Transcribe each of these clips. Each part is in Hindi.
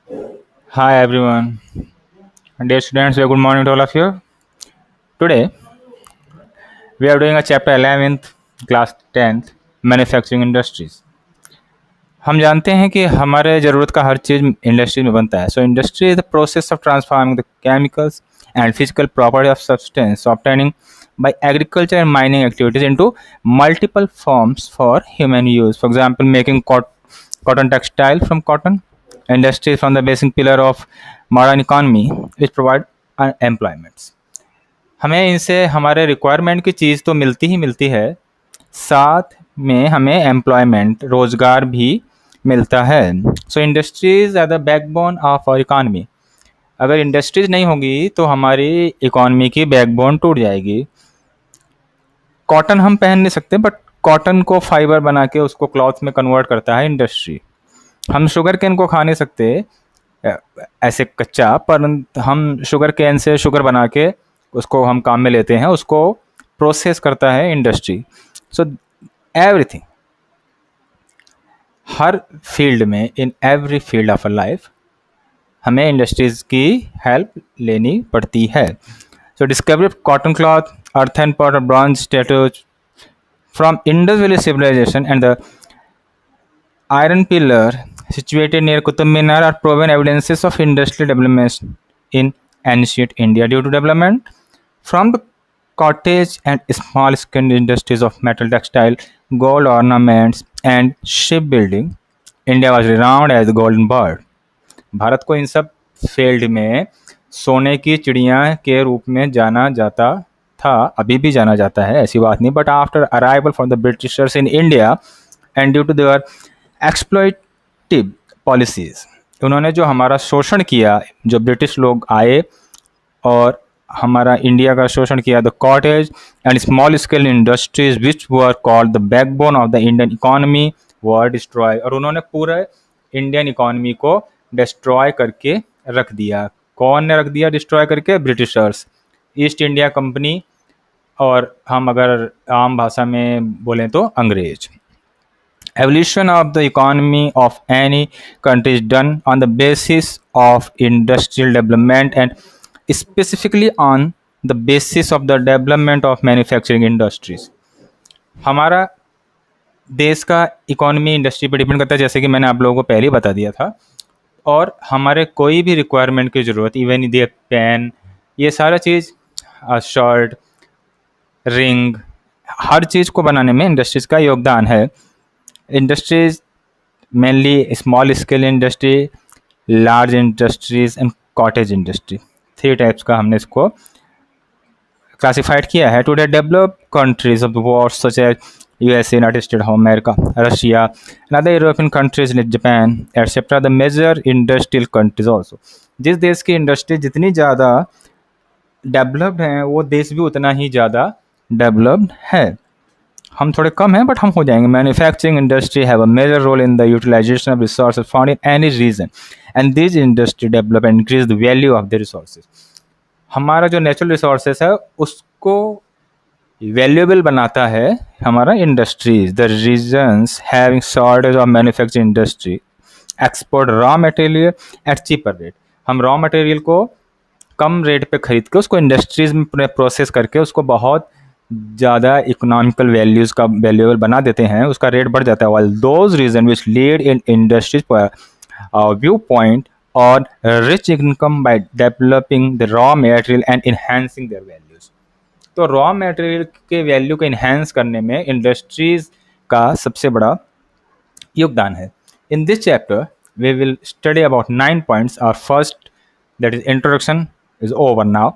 Hi everyone. Dear students, very good morning to all of you. Today we are doing a chapter 11th, class 10th, manufacturing industries. हम जानते हैं कि हमारे ज़रूरत का हर चीज़ इंडस्ट्री में बनता है। So industry is the process of transforming the chemicals and physical property of substance obtaining by agriculture and mining activities into multiple forms for human use. For example, making cotton textile from cotton. Industry is from the basic pillar of modern economy, which provide employments. हमें इनसे हमारे रिक्वायरमेंट की चीज़ तो मिलती ही मिलती है, साथ में हमें एम्प्लॉयमेंट रोज़गार भी मिलता है। So industries are the backbone of our economy. अगर इंडस्ट्रीज़ नहीं होगी तो हमारी इकॉनमी की बैकबोन टूट जाएगी। कॉटन हम पहन नहीं सकते, बट कॉटन को फाइबर बना के उसको क्लॉथ में कन्वर्ट करता है इंडस्ट्री। हम शुगर केन को खा नहीं सकते ऐसे कच्चा, पर हम शुगर केन से शुगर बना के उसको हम काम में लेते हैं, उसको प्रोसेस करता है इंडस्ट्री। सो एवरीथिंग, हर फील्ड में, in every field of a life हमें इंडस्ट्रीज़ की हेल्प लेनी पड़ती है। So discovery of cotton cloth, earthen pot or bronze statues from Indus Valley civilization and the iron pillar situated near Qutub Minar are proven evidences of industrial development in ancient India. Due to development from the cottage and small scale industries of metal, textile, gold ornaments and shipbuilding, India was renowned as the golden bird. Bharat को इन सब फील्ड में सोने की चिड़िया के रूप में जाना जाता था, अभी भी जाना जाता है, ऐसी बात नहीं। But after arrival from the Britishers in India and due to their exploitative policies, उन्होंने जो हमारा शोषण किया, जो ब्रिटिश लोग आए और हमारा इंडिया का शोषण किया, the cottage and small scale industries which were called the backbone of the Indian economy were destroy. और उन्होंने पूरे इंडियन इकॉनमी को डिस्ट्रॉय करके रख दिया। कौन ने रख दिया डिस्ट्रॉय करके? ब्रिटिशर्स, ईस्ट इंडिया कंपनी, और हम अगर आम भाषा में बोलें तो अंग्रेज। Evolution of the economy of any country is done on the basis of industrial development and specifically on the basis of the development of manufacturing industries. हमारा देश का इकोनॉमी इंडस्ट्री पर डिपेंड करता है, जैसे कि मैंने आप लोगों को पहले ही बता दिया था। और हमारे कोई भी रिक्वायरमेंट की ज़रूरत, इवन ये पेन, ये सारा चीज़, शर्ट, रिंग, हर चीज़ को बनाने में इंडस्ट्रीज़ का योगदान है। Industries mainly small scale industry, large industries and cottage industry, three types का हमने इसको क्लासिफाइड किया है। Today developed countries of the world such as USA, United States of America, Russia, and other European countries like Japan, etc. The major industrial countries also. जिस देश की इंडस्ट्री जितनी ज़्यादा डेवलप्ड हैं, वो देश भी उतना ही ज़्यादा डेवलप्ड है। हम थोड़े कम हैं, बट हम हो जाएंगे। Manufacturing industry have a major role in the utilization of resources found in any region and this industry develop and increase the value of the resources. हमारा जो नेचुरल रिसोर्सेज है उसको वैल्यूएबल बनाता है हमारा industries. The regions having shortage of manufacturing industry export raw material at cheaper rate. हम रॉ मटेरियल को कम रेट पे खरीद के उसको इंडस्ट्रीज में प्रोसेस करके उसको बहुत ज़्यादा इकोनॉमिकल वैल्यूज़ का वैल्यूएबल बना देते हैं, उसका रेट बढ़ जाता है। While those region which lead in industries view point और rich income by developing the raw material and enhancing their values. तो रॉ मटेरियल के वैल्यू को इन्हेंस करने में इंडस्ट्रीज़ का सबसे बड़ा योगदान है। In this chapter we will study about 9 points. Our first, that is introduction, is over now.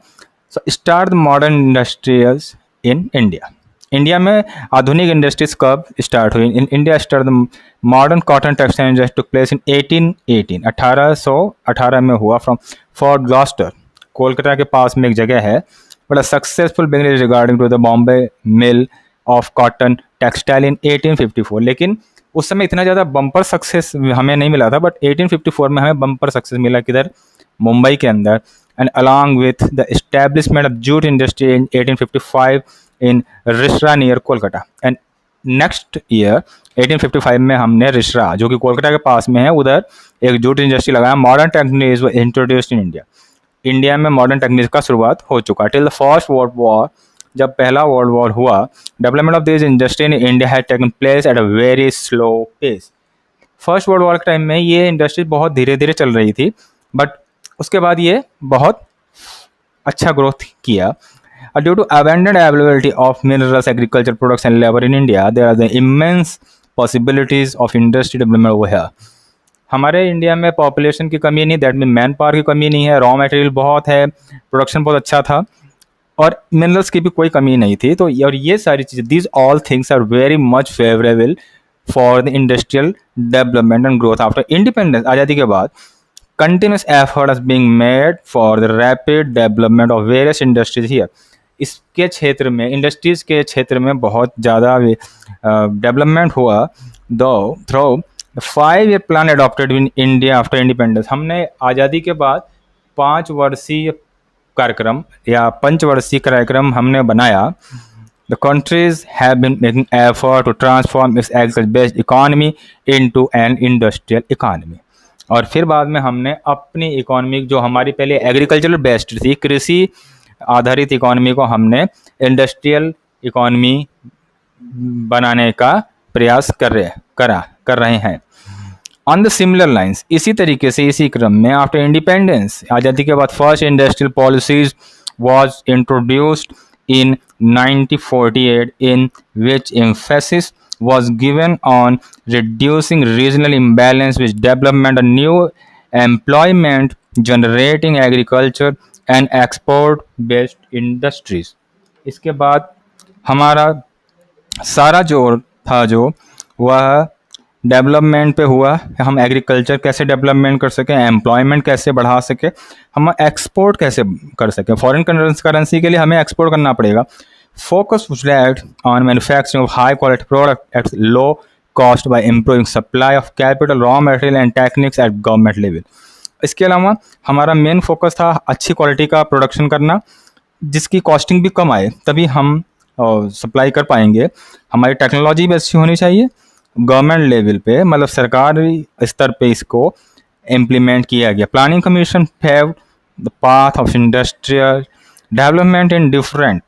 So start the modern industrials in India. India में आधुनिक इंडस्ट्रीज कब स्टार्ट हुई? In India start the modern cotton textile industry took place in 1818, 1818 में हुआ फ्रॉम फोर्ट ग्लॉस्टर, कोलकाता के पास में एक जगह है। But a successful business regarding to the Bombay mill of cotton textile in 1854। लेकिन उस समय इतना ज़्यादा बम्पर सक्सेस हमें नहीं मिला था, बट 1854 में हमें बम्पर सक्सेस मिला। किधर? मुंबई के अंदर। And along with the establishment of jute industry in 1855 in Risra near Kolkata, and next year 1855 में हमने रिश्रा, जो कि कोलकाता के पास में है, उधर एक जूट इंडस्ट्री लगाया। Modern techniques were introduced in India. India में मॉडर्न टेक्निक्स का शुरुआत हो चुका। Till the first world war, जब पहला वर्ल्ड वॉर हुआ, development of this industry in India had taken place at a very slow pace. First world war के टाइम में ये इंडस्ट्री बहुत धीरे धीरे चल रही थी, बट उसके बाद ये बहुत अच्छा ग्रोथ किया। Due to abundant availability of minerals, agriculture products and labor in India, there are the immense possibilities of industry development over here. हमारे इंडिया में पॉपुलेशन की कमी नहीं, दैट मीन मैन पावर की कमी नहीं है, रॉ मटेरियल बहुत है, प्रोडक्शन बहुत अच्छा था और मिनरल्स की भी कोई कमी नहीं थी। तो और ये सारी चीज़ें, these all things are very much favourable for the industrial development and growth after independence. आज़ादी के बाद continuous effort is being made for the rapid development of various industries here. इसके क्षेत्र में, इंडस्ट्रीज़ के क्षेत्र में बहुत ज़्यादा डेवलपमेंट हुआ। दो through 5-year plan adopted in India after independence. हमने आज़ादी के बाद 5 वर्षीय कार्यक्रम या पंचवर्षीय कार्यक्रम हमने बनाया। The countries have been making effort to transform its agriculture-based economy into an industrial economy. और फिर बाद में हमने अपनी इकोनॉमी, जो हमारी पहले एग्रीकल्चरल बेस्ड थी, कृषि आधारित इकोनॉमी को हमने इंडस्ट्रियल इकोनॉमी बनाने का प्रयास कर रहे हैं। ऑन द सिमिलर लाइंस, इसी तरीके से, इसी क्रम में, आफ्टर इंडिपेंडेंस, आज़ादी के बाद first industrial policies was introduced in 1948, in which emphasis was given on reducing regional imbalance with development of new employment generating agriculture and export based industries. इसके बाद हमारा सारा जोर था जो वह डेवलपमेंट पे हुआ। हम एग्रीकल्चर कैसे डेवलपमेंट कर सकें, एम्प्लॉयमेंट कैसे बढ़ा सकें, हम एक्सपोर्ट कैसे कर सकें। फॉरेन करेंसी के लिए हमें एक्सपोर्ट करना पड़ेगा। Focus was laid on manufacturing of high quality product at low cost by improving supply of capital, raw material and techniques at government level. इसके अलावा हमारा मेन फोकस था अच्छी क्वालिटी का प्रोडक्शन करना, जिसकी कॉस्टिंग भी कम आए, तभी हम सप्लाई कर पाएंगे। हमारी टेक्नोलॉजी भी अच्छी होनी चाहिए। गवर्नमेंट लेवल पे, मतलब सरकारी स्तर पे इसको इम्प्लीमेंट किया गया। Planning commission paved the path of industrial development in different,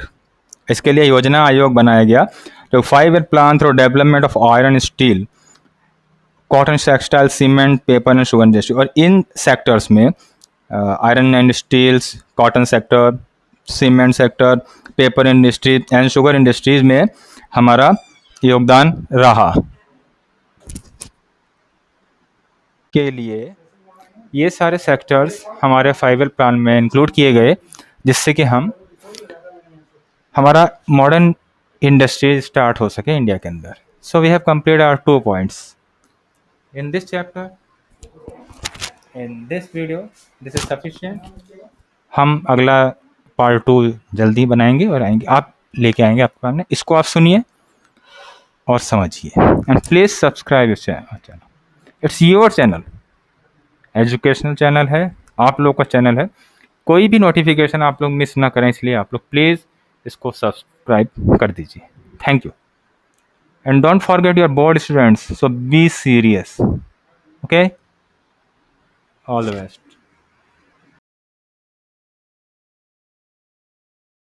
इसके लिए योजना आयोग बनाया गया। तो 5-year plan through development of iron, steel, cotton, textile, cement, paper and sugar industry. और इन सेक्टर्स में iron and steels, cotton sector, cement sector, paper industry and sugar industries में हमारा योगदान रहा। के लिए ये सारे सेक्टर्स हमारे 5-year प्लान में इंक्लूड किए गए, जिससे कि हमारा मॉडर्न इंडस्ट्री स्टार्ट हो सके इंडिया के अंदर। So we have complete our 2 points in this chapter, in this video, this is sufficient. हम अगला पार्ट 2 जल्दी बनाएंगे और आएंगे, आप लेके आएंगे आपके सामने। इसको आप सुनिए और समझिए, and please subscribe your channel. It's your channel, educational channel है, आप लोग का चैनल है। कोई भी नोटिफिकेशन आप लोग मिस ना करें, इसलिए आप लोग प्लीज़ इसको सब्सक्राइब कर दीजिए। Thank you, and don't forget your board students, so be serious, okay, all the best.